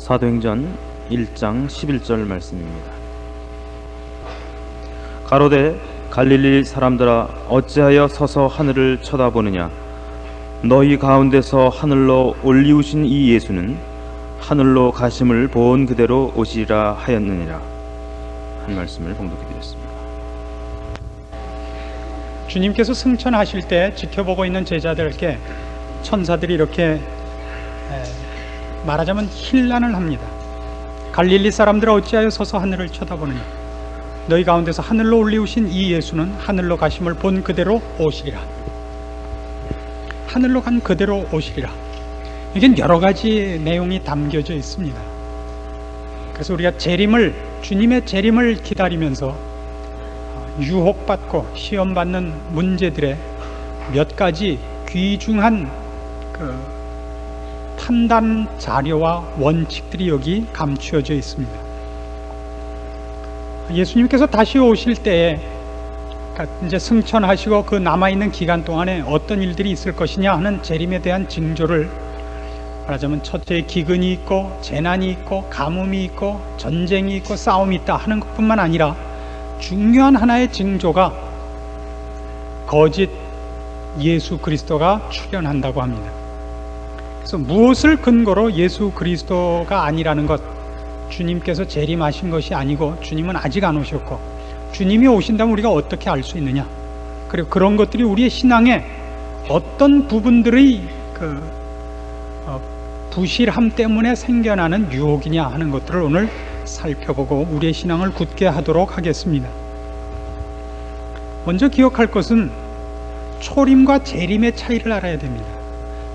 사도행전 1장 11절 말씀입니다. 가로되 갈릴리 사람들아 어찌하여 서서 하늘을 쳐다보느냐. 너희 가운데서 하늘로 올리우신 이 예수는 하늘로 가심을 본 그대로 오시리라 하였느니라. 한 말씀을 봉독해 드렸습니다. 주님께서 승천하실 때 지켜보고 있는 제자들에게 천사들이 이렇게 말하자면 힐난을 합니다. 갈릴리 사람들아 어찌하여 서서 하늘을 쳐다보느냐. 너희 가운데서 하늘로 올리우신 이 예수는 하늘로 가심을 본 그대로 오시리라. 하늘로 간 그대로 오시리라. 이게 여러 가지 내용이 담겨져 있습니다. 그래서 우리가 주님의 재림을 기다리면서 유혹받고 시험받는 문제들의 몇 가지 귀중한 판단 자료와 원칙들이 여기 감추어져 있습니다. 예수님께서 다시 오실 때에 이제 승천하시고 그 남아있는 기간 동안에 어떤 일들이 있을 것이냐 하는 재림에 대한 징조를 말하자면 첫째 기근이 있고 재난이 있고 가뭄이 있고 전쟁이 있고 싸움이 있다 하는 것뿐만 아니라 중요한 하나의 징조가 거짓 예수 그리스도가 출현한다고 합니다. 그래서 무엇을 근거로 예수 그리스도가 아니라는 것, 주님께서 재림하신 것이 아니고 주님은 아직 안 오셨고 주님이 오신다면 우리가 어떻게 알 수 있느냐, 그리고 그런 것들이 우리의 신앙에 어떤 부분들의 부실함 때문에 생겨나는 유혹이냐 하는 것들을 오늘 살펴보고 우리의 신앙을 굳게 하도록 하겠습니다. 먼저 기억할 것은 초림과 재림의 차이를 알아야 됩니다.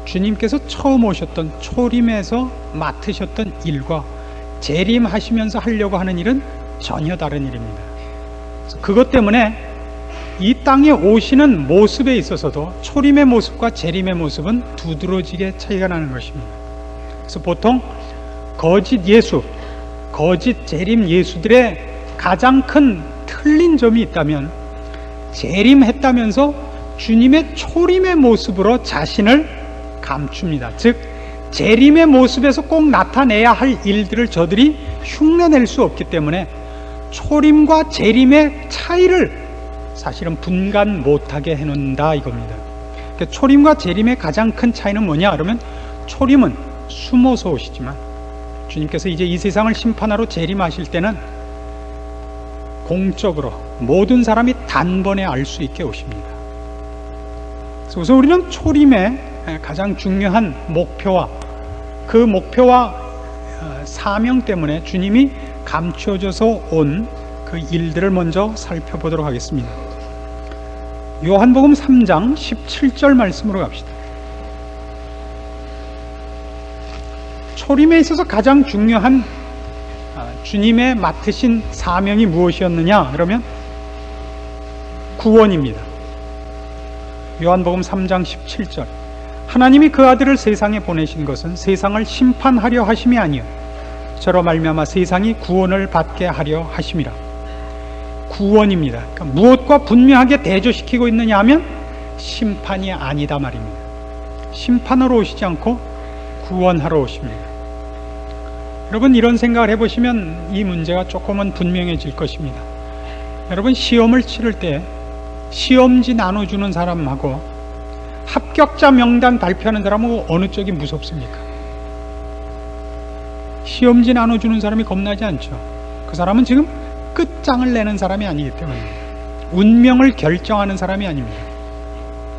주님께서 처음 오셨던 초림에서 맡으셨던 일과 재림하시면서 하려고 하는 일은 전혀 다른 일입니다. 그것 때문에 이 땅에 오시는 모습에 있어서도 초림의 모습과 재림의 모습은 두드러지게 차이가 나는 것입니다. 그래서 보통 거짓 예수, 거짓 재림 예수들의 가장 큰 틀린 점이 있다면 재림했다면서 주님의 초림의 모습으로 자신을 감춥니다. 즉 재림의 모습에서 꼭 나타내야 할 일들을 저들이 흉내낼 수 없기 때문에 초림과 재림의 차이를 사실은 분간 못하게 해놓는다 이겁니다. 그러니까 초림과 재림의 가장 큰 차이는 뭐냐 그러면, 초림은 숨어서 오시지만 주님께서 이제 이 세상을 심판하러 재림하실 때는 공적으로 모든 사람이 단번에 알 수 있게 오십니다. 그래서 우리는 초림의 가장 중요한 목표와 그 목표와 사명 때문에 주님이 감추어져서 온 그 일들을 먼저 살펴보도록 하겠습니다. 요한복음 3장 17절 말씀으로 갑시다. 초림에 있어서 가장 중요한 주님의 맡으신 사명이 무엇이었느냐 그러면 구원입니다. 요한복음 3장 17절, 하나님이 그 아들을 세상에 보내신 것은 세상을 심판하려 하심이 아니요 저로 말미암아 세상이 구원을 받게 하려 하심이라. 구원입니다. 그러니까 무엇과 분명하게 대조시키고 있느냐 하면 심판이 아니다 말입니다. 심판하러 오시지 않고 구원하러 오십니다. 여러분, 이런 생각을 해보시면 이 문제가 조금은 분명해질 것입니다. 여러분, 시험을 치를 때 시험지 나눠주는 사람하고 합격자 명단 발표하는 사람하고 어느 쪽이 무섭습니까? 시험지 나눠주는 사람이 겁나지 않죠. 그 사람은 지금 끝장을 내는 사람이 아니기 때문에, 운명을 결정하는 사람이 아닙니다.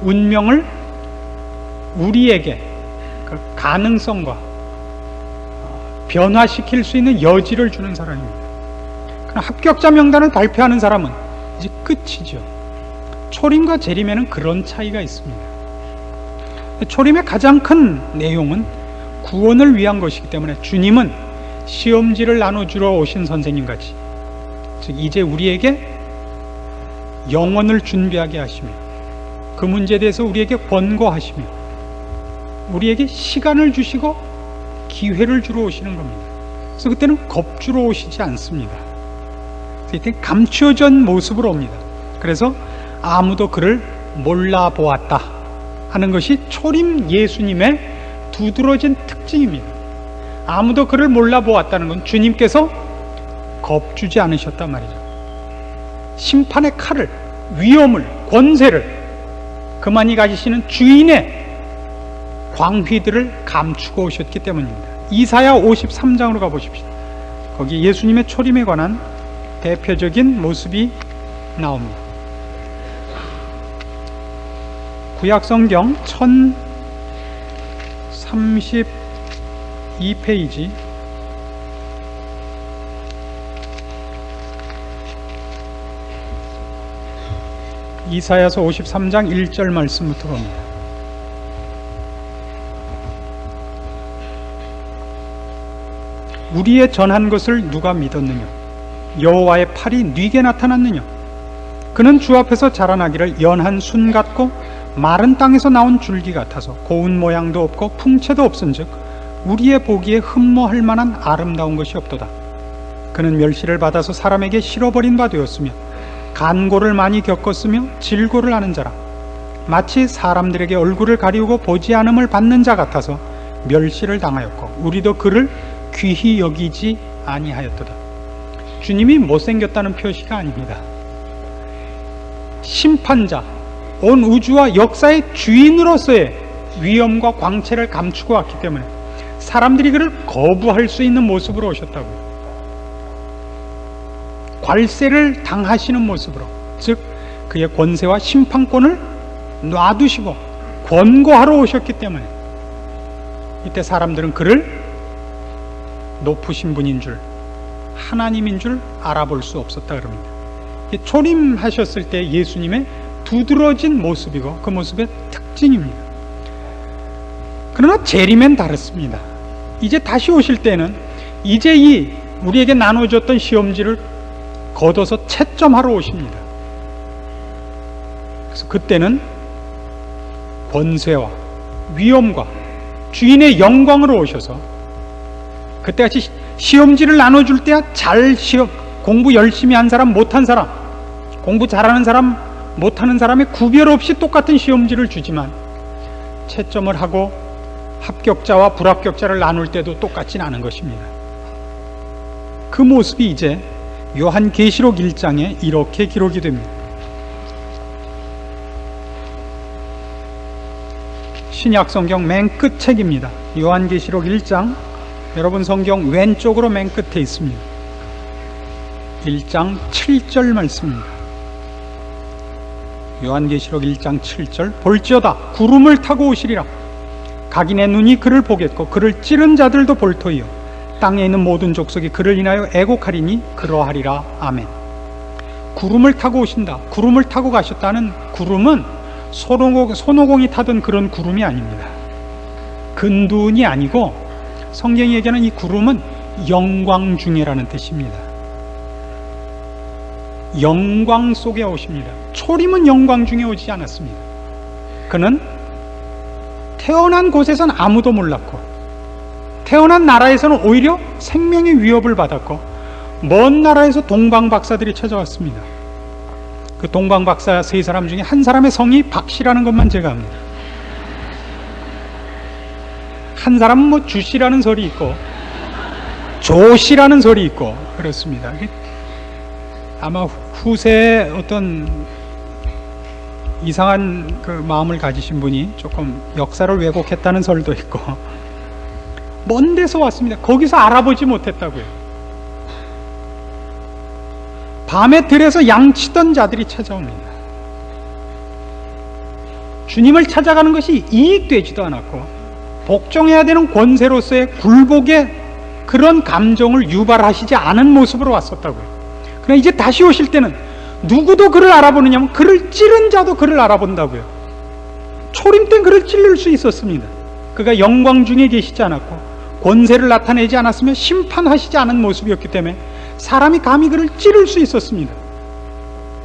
운명을 우리에게 그 가능성과 변화시킬 수 있는 여지를 주는 사람입니다. 그러나 합격자 명단을 발표하는 사람은 이제 끝이죠. 초림과 재림에는 그런 차이가 있습니다. 초림의 가장 큰 내용은 구원을 위한 것이기 때문에 주님은 시험지를 나눠주러 오신 선생님같이, 즉 이제 우리에게 영혼을 준비하게 하시며 그 문제에 대해서 우리에게 권고하시며 우리에게 시간을 주시고 기회를 주러 오시는 겁니다. 그래서 그때는 겁주러 오시지 않습니다. 그때 감추어진 모습으로 옵니다. 그래서 아무도 그를 몰라보았다 하는 것이 초림 예수님의 두드러진 특징입니다. 아무도 그를 몰라보았다는 건 주님께서 겁주지 않으셨단 말이죠. 심판의 칼을, 위엄을, 권세를 그만이 가지시는 주인의 광휘들을 감추고 오셨기 때문입니다. 이사야 53장으로 가보십시오. 거기 예수님의 초림에 관한 대표적인 모습이 나옵니다. 구약성경 1032페이지 이사야서 53장 1절 말씀부터 봅니다. 우리의 전한 것을 누가 믿었느냐? 여호와의 팔이 네게 나타났느냐? 그는 주 앞에서 자라나기를 연한 순 같고 마른 땅에서 나온 줄기 같아서 고운 모양도 없고 풍채도 없은즉 우리의 보기에 흠모할 만한 아름다운 것이 없도다. 그는 멸시를 받아서 사람에게 실어버린 바 되었으며 간고를 많이 겪었으며 질고를 하는 자라. 마치 사람들에게 얼굴을 가리우고 보지 않음을 받는 자 같아서 멸시를 당하였고 우리도 그를 귀히 여기지 아니하였도다. 주님이 못생겼다는 표시가 아닙니다. 심판자, 온 우주와 역사의 주인으로서의 위엄과 광채를 감추고 왔기 때문에 사람들이 그를 거부할 수 있는 모습으로 오셨다고요. 괄세를 당하시는 모습으로, 즉 그의 권세와 심판권을 놔두시고 권고하러 오셨기 때문에 이때 사람들은 그를 높으신 분인 줄, 하나님인 줄 알아볼 수 없었다 그럽니다. 초림하셨을 때 예수님의 두드러진 모습이고 그 모습의 특징입니다. 그러나 재림엔 다릅니다. 이제 다시 오실 때는 이제 이 우리에게 나눠줬던 시험지를 걷어서 채점하러 오십니다. 그래서 그때는 권세와 위엄과 주인의 영광으로 오셔서 그때같이 시험지를 나눠줄 때야 잘 시험, 공부 열심히 한 사람, 못한 사람, 공부 잘하는 사람, 못하는 사람의 구별 없이 똑같은 시험지를 주지만 채점을 하고 합격자와 불합격자를 나눌 때도 똑같진 않은 것입니다. 그 모습이 이제 요한계시록 1장에 이렇게 기록이 됩니다. 신약성경 맨 끝 책입니다. 요한계시록 1장, 여러분 성경 왼쪽으로 맨 끝에 있습니다. 1장 7절 말씀입니다. 요한계시록 1장 7절, 볼지어다 구름을 타고 오시리라. 각인의 눈이 그를 보겠고 그를 찌른 자들도 볼 터이요 땅에 있는 모든 족속이 그를 인하여 애곡하리니 그러하리라. 아멘. 구름을 타고 오신다. 구름을 타고 가셨다는 구름은 손오공이 타던 그런 구름이 아닙니다. 근두운이 아니고 성경이 얘기하는 이 구름은 영광 중에라는 뜻입니다. 영광 속에 오십니다. 초림은 영광 중에 오지 않았습니다. 그는 태어난 곳에선 아무도 몰랐고 태어난 나라에서는 오히려 생명의 위협을 받았고 먼 나라에서 동방박사들이 찾아왔습니다. 그 동방박사 세 사람 중에 한 사람의 성이 박씨라는 것만 제가 압니다. 한 사람은 뭐 주씨라는 설이 있고 조씨라는 설이 있고 그렇습니다. 아마 후세에 어떤 이상한 그 마음을 가지신 분이 조금 역사를 왜곡했다는 설도 있고 먼 데서 왔습니다. 거기서 알아보지 못했다고요. 밤에 들에서 양치던 자들이 찾아옵니다. 주님을 찾아가는 것이 이익되지도 않았고 복종해야 되는 권세로서의 굴복의 그런 감정을 유발하시지 않은 모습으로 왔었다고요. 그러나 이제 다시 오실 때는 누구도 그를 알아보느냐면 그를 찌른 자도 그를 알아본다고요. 초림 땐 그를 찔릴 수 있었습니다. 그가 영광 중에 계시지 않았고 권세를 나타내지 않았으며 심판하시지 않은 모습이었기 때문에 사람이 감히 그를 찌를 수 있었습니다.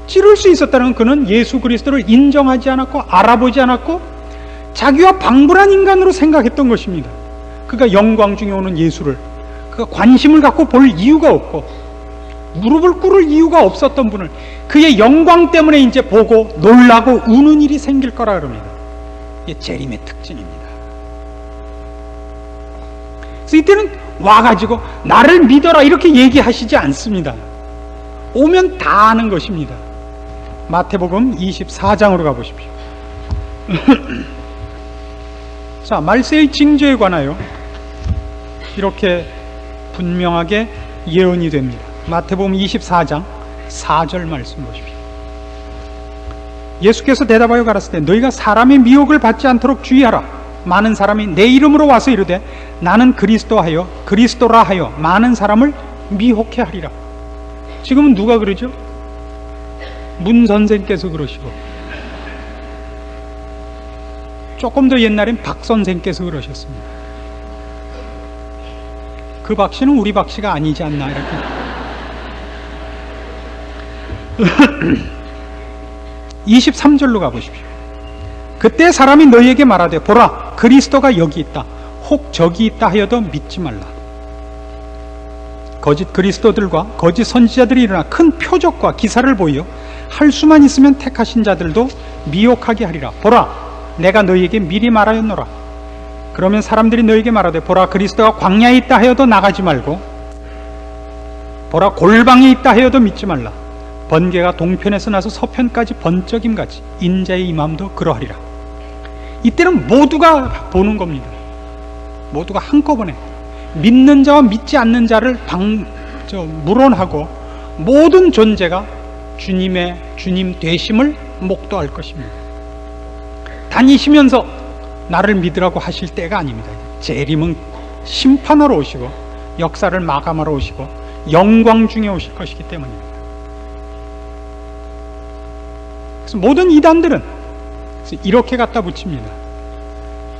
찌를 수 있었다는 건 그는 예수 그리스도를 인정하지 않았고 알아보지 않았고 자기와 방불한 인간으로 생각했던 것입니다. 그가 영광 중에 오는 예수를 그가 관심을 갖고 볼 이유가 없고 무릎을 꿇을 이유가 없었던 분을 그의 영광 때문에 이제 보고 놀라고 우는 일이 생길 거라 그럽니다. 이게 재림의 특징입니다. 그래서 이때는 와가지고 나를 믿어라 이렇게 얘기하시지 않습니다. 오면 다 아는 것입니다. 마태복음 24장으로 가보십시오. 자, 말세의 징조에 관하여 이렇게 분명하게 예언이 됩니다. 마태복음 24장 4절 말씀 보십시오. 예수께서 대답하여 가라사대 너희가 사람의 미혹을 받지 않도록 주의하라. 많은 사람이 내 이름으로 와서 이르되 나는 그리스도라 하여 많은 사람을 미혹해 하리라. 지금은 누가 그러죠? 문 선생께서 그러시고, 조금 더 옛날엔 박 선생께서 그러셨습니다. 그 박 씨는 우리 박 씨가 아니지 않나 이렇게. 23절로 가보십시오. 그때 사람이 너희에게 말하되 보라 그리스도가 여기 있다 혹 저기 있다 하여도 믿지 말라. 거짓 그리스도들과 거짓 선지자들이 일어나 큰 표적과 기사를 보여 할 수만 있으면 택하신 자들도 미혹하게 하리라. 보라 내가 너희에게 미리 말하였노라. 그러면 사람들이 너희에게 말하되 보라 그리스도가 광야에 있다 하여도 나가지 말고 보라 골방에 있다 하여도 믿지 말라. 번개가 동편에서 나서 서편까지 번쩍임같이 인자의 임함도 그러하리라. 이때는 모두가 보는 겁니다. 모두가 한꺼번에 믿는 자와 믿지 않는 자를 물어하고 모든 존재가 주님 되심을 목도할 것입니다. 다니시면서 나를 믿으라고 하실 때가 아닙니다. 재림은 심판하러 오시고 역사를 마감하러 오시고 영광 중에 오실 것이기 때문입니다. 그래서 모든 이단들은 이렇게 갖다 붙입니다.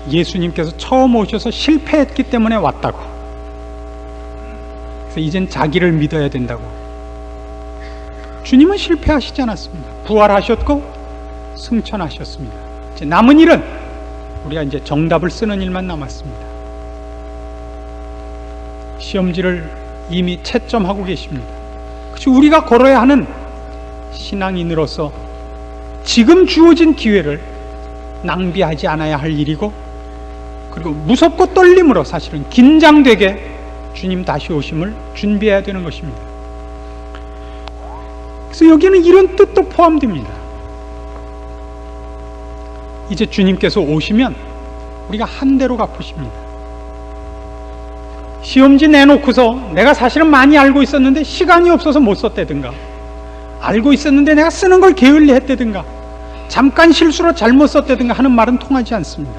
예수님께서 처음 오셔서 실패했기 때문에 왔다고. 그래서 이젠 자기를 믿어야 된다고. 주님은 실패하시지 않았습니다. 부활하셨고 승천하셨습니다. 이제 남은 일은 우리가 이제 정답을 쓰는 일만 남았습니다. 시험지를 이미 채점하고 계십니다. 그래서 우리가 걸어야 하는 신앙인으로서 지금 주어진 기회를 낭비하지 않아야 할 일이고, 그리고 무섭고 떨림으로 사실은 긴장되게 주님 다시 오심을 준비해야 되는 것입니다. 그래서 여기는 이런 뜻도 포함됩니다. 이제 주님께서 오시면 우리가 한 대로 갚으십니다. 시험지 내놓고서 내가 사실은 많이 알고 있었는데 시간이 없어서 못 썼다든가, 알고 있었는데 내가 쓰는 걸 게을리 했다든가, 잠깐 실수로 잘못 썼다든가 하는 말은 통하지 않습니다.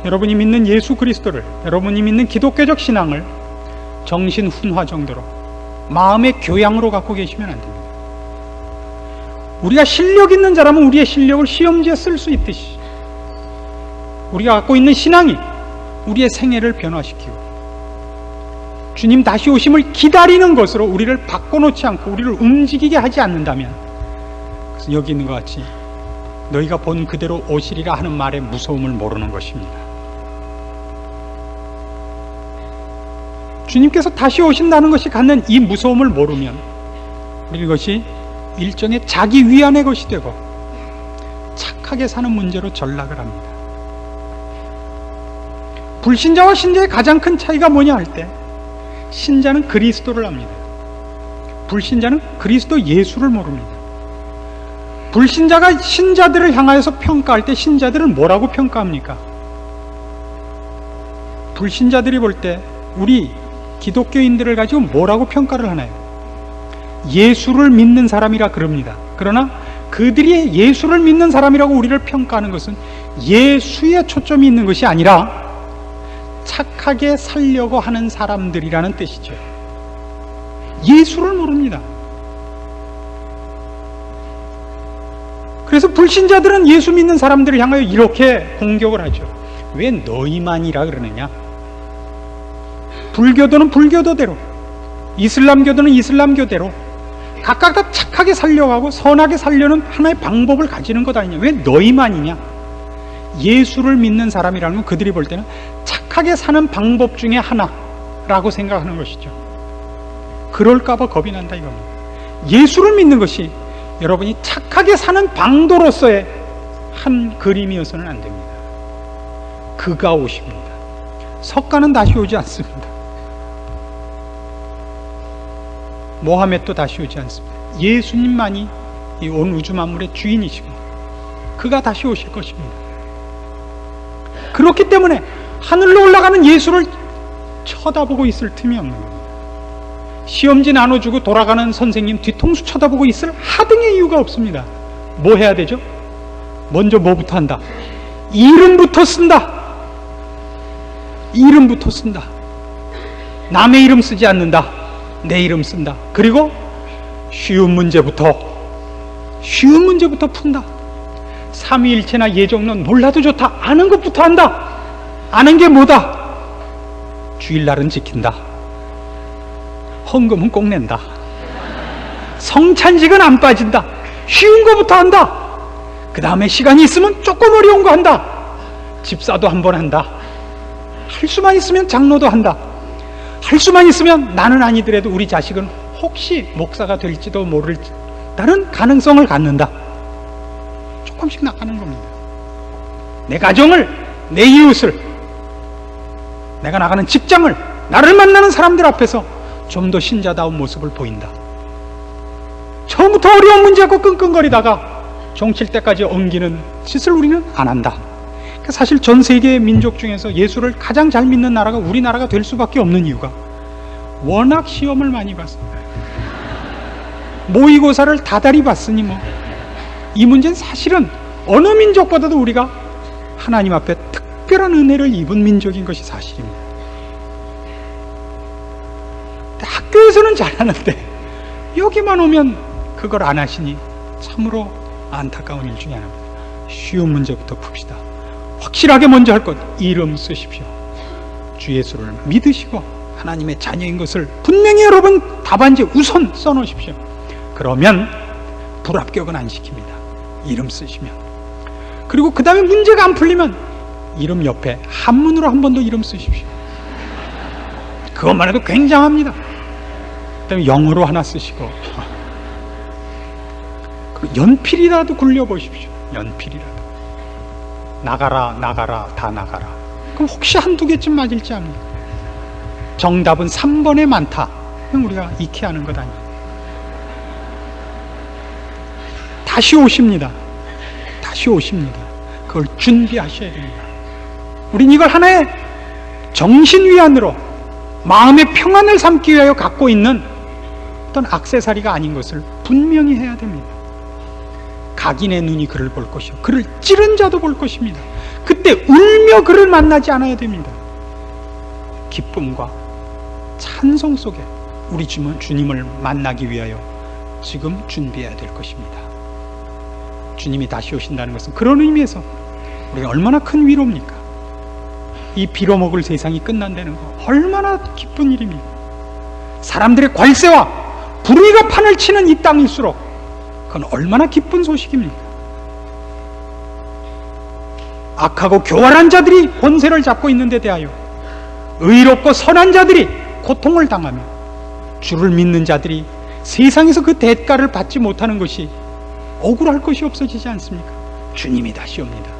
여러분이 믿는 예수 그리스도를, 여러분이 믿는 기독교적 신앙을 정신훈화 정도로 마음의 교양으로 갖고 계시면 안 됩니다. 우리가 실력 있는 자라면 우리의 실력을 시험지에 쓸 수 있듯이 우리가 갖고 있는 신앙이 우리의 생애를 변화시키고 주님 다시 오심을 기다리는 것으로 우리를 바꿔놓지 않고 우리를 움직이게 하지 않는다면, 그래서 여기 있는 것 같이 너희가 본 그대로 오시리라 하는 말의 무서움을 모르는 것입니다. 주님께서 다시 오신다는 것이 갖는 이 무서움을 모르면 우리 이것이 일종의 자기 위안의 것이 되고 착하게 사는 문제로 전락을 합니다. 불신자와 신자의 가장 큰 차이가 뭐냐 할 때, 신자는 그리스도를 압니다. 불신자는 그리스도 예수를 모릅니다. 불신자가 신자들을 향하여서 평가할 때 신자들은 뭐라고 평가합니까? 불신자들이 볼 때 우리 기독교인들을 가지고 뭐라고 평가를 하나요? 예수를 믿는 사람이라 그럽니다. 그러나 그들이 예수를 믿는 사람이라고 우리를 평가하는 것은 예수에 초점이 있는 것이 아니라 착하게 살려고 하는 사람들이라는 뜻이죠. 예수를 모릅니다. 그래서 불신자들은 예수 믿는 사람들을 향하여 이렇게 공격을 하죠. 왜 너희만이라 그러느냐? 불교도는 불교도대로, 이슬람교도는 이슬람교대로 각각 다 착하게 살려고 하고 선하게 살려는 하나의 방법을 가지는 것 아니냐? 왜 너희만이냐? 예수를 믿는 사람이라는 건 그들이 볼 때는 착하게 사는 방법 중에 하나라고 생각하는 것이죠. 그럴까봐 겁이 난다 이겁니다. 예수를 믿는 것이 여러분이 착하게 사는 방도로서의 한 그림이어서는 안 됩니다. 그가 오십니다. 석가는 다시 오지 않습니다. 모하메도 다시 오지 않습니다. 예수님만이 이 온 우주 만물의 주인이시고 그가 다시 오실 것입니다. 그렇기 때문에 하늘로 올라가는 예수를 쳐다보고 있을 틈이 없는 겁니다. 시험지 나눠주고 돌아가는 선생님 뒤통수 쳐다보고 있을 하등의 이유가 없습니다. 뭐 해야 되죠? 먼저 뭐부터 한다? 이름부터 쓴다. 이름부터 쓴다. 남의 이름 쓰지 않는다. 내 이름 쓴다. 그리고 쉬운 문제부터 푼다. 삼위일체나 예정론 몰라도 좋다. 아는 것부터 한다. 아는 게 뭐다? 주일날은 지킨다. 헌금은 꼭 낸다. 성찬식은 안 빠진다. 쉬운 것부터 한다. 그 다음에 시간이 있으면 조금 어려운 거 한다. 집사도 한번 한다. 할 수만 있으면 장로도 한다. 할 수만 있으면 나는 아니더라도 우리 자식은 혹시 목사가 될지도 모른다는 가능성을 갖는다. 조금씩 나가는 겁니다. 내 가정을, 내 이웃을, 내가 나가는 직장을, 나를 만나는 사람들 앞에서 좀 더 신자다운 모습을 보인다. 처음부터 어려운 문제하고 끙끙거리다가 종칠 때까지 엉기는 짓을 우리는 안 한다. 그러니까 사실 전 세계 민족 중에서 예수를 가장 잘 믿는 나라가 우리나라가 될 수밖에 없는 이유가 워낙 시험을 많이 봤습니다. 모의고사를 다달이 봤으니 이 문제는 사실은 어느 민족보다도 우리가 하나님 앞에 특별한 은혜를 입은 민족인 것이 사실입니다. 학교에서는 잘하는데 여기만 오면 그걸 안 하시니 참으로 안타까운 일 중에 하나입니다. 쉬운 문제부터 풉시다. 확실하게 먼저 할 것, 이름 쓰십시오. 주 예수를 믿으시고 하나님의 자녀인 것을 분명히 여러분 답안지 우선 써놓으십시오. 그러면 불합격은 안 시킵니다. 이름 쓰시면. 그리고 그 다음에 문제가 안 풀리면 이름 옆에 한문으로 한 번 더 이름 쓰십시오. 그것만 해도 굉장합니다. 그 다음에 영어로 하나 쓰시고 그리고 연필이라도 굴려보십시오. 연필이라도. 나가라 나가라 다 나가라. 그럼 혹시 한두 개쯤 맞을지 압니까? 정답은 3번에 많다. 그럼 우리가 익히 하는 것 아니에요. 다시 오십니다. 다시 오십니다. 그걸 준비하셔야 됩니다. 우린 이걸 하나의 정신위안으로 마음의 평안을 삼기 위하여 갖고 있는 어떤 액세서리가 아닌 것을 분명히 해야 됩니다. 각인의 눈이 그를 볼 것이요 그를 찌른 자도 볼 것입니다. 그때 울며 그를 만나지 않아야 됩니다. 기쁨과 찬송 속에 우리 주님을 만나기 위하여 지금 준비해야 될 것입니다. 주님이 다시 오신다는 것은 그런 의미에서 우리가 얼마나 큰 위로입니까? 이 빌어먹을 세상이 끝난다는 거 얼마나 기쁜 일입니까? 사람들의 관세와 불의가 판을 치는 이 땅일수록 그건 얼마나 기쁜 소식입니까? 악하고 교활한 자들이 권세를 잡고 있는 데 대하여 의롭고 선한 자들이 고통을 당하며 주를 믿는 자들이 세상에서 그 대가를 받지 못하는 것이 억울할 것이 없어지지 않습니까? 주님이 다시 옵니다.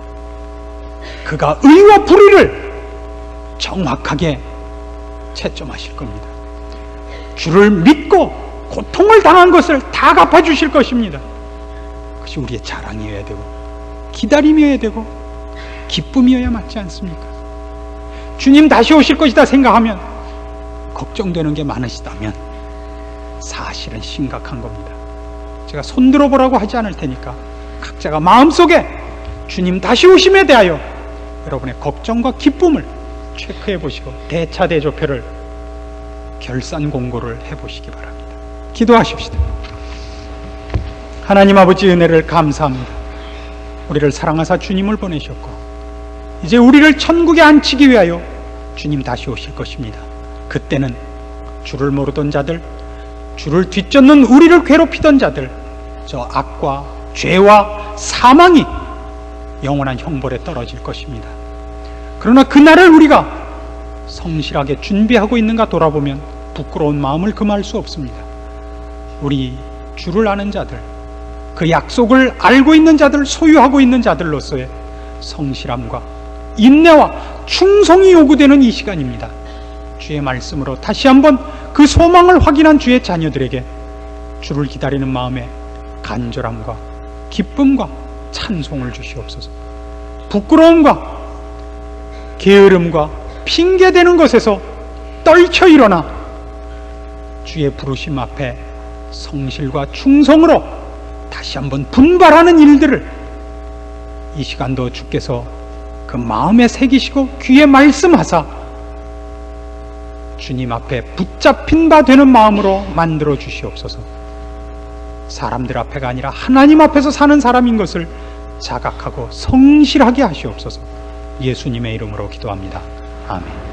그가 의와 불의를 정확하게 채점하실 겁니다. 주를 믿고 고통을 당한 것을 다 갚아주실 것입니다. 그것이 우리의 자랑이어야 되고 기다림이어야 되고 기쁨이어야 맞지 않습니까? 주님 다시 오실 것이다 생각하면 걱정되는 게 많으시다면 사실은 심각한 겁니다. 제가 손들어 보라고 하지 않을 테니까 각자가 마음속에 주님 다시 오심에 대하여 여러분의 걱정과 기쁨을 체크해 보시고 대차대조표를 결산 공고를 해보시기 바랍니다. 기도하십시다. 하나님 아버지 은혜를 감사합니다. 우리를 사랑하사 주님을 보내셨고 이제 우리를 천국에 앉히기 위하여 주님 다시 오실 것입니다. 그때는 주를 모르던 자들, 주를 뒤쫓는 우리를 괴롭히던 자들, 저 악과 죄와 사망이 영원한 형벌에 떨어질 것입니다. 그러나 그날을 우리가 성실하게 준비하고 있는가 돌아보면 부끄러운 마음을 금할 수 없습니다. 우리 주를 아는 자들, 그 약속을 알고 있는 자들, 소유하고 있는 자들로서의 성실함과 인내와 충성이 요구되는 이 시간입니다. 주의 말씀으로 다시 한번 그 소망을 확인한 주의 자녀들에게 주를 기다리는 마음에 간절함과 기쁨과 찬송을 주시옵소서. 부끄러움과 게으름과 핑계대는 것에서 떨쳐 일어나 주의 부르심 앞에 성실과 충성으로 다시 한번 분발하는 일들을 이 시간도 주께서 그 마음에 새기시고 귀에 말씀하사 주님 앞에 붙잡힌 바 되는 마음으로 만들어 주시옵소서. 사람들 앞에가 아니라 하나님 앞에서 사는 사람인 것을 자각하고 성실하게 하시옵소서. 예수님의 이름으로 기도합니다. 아멘.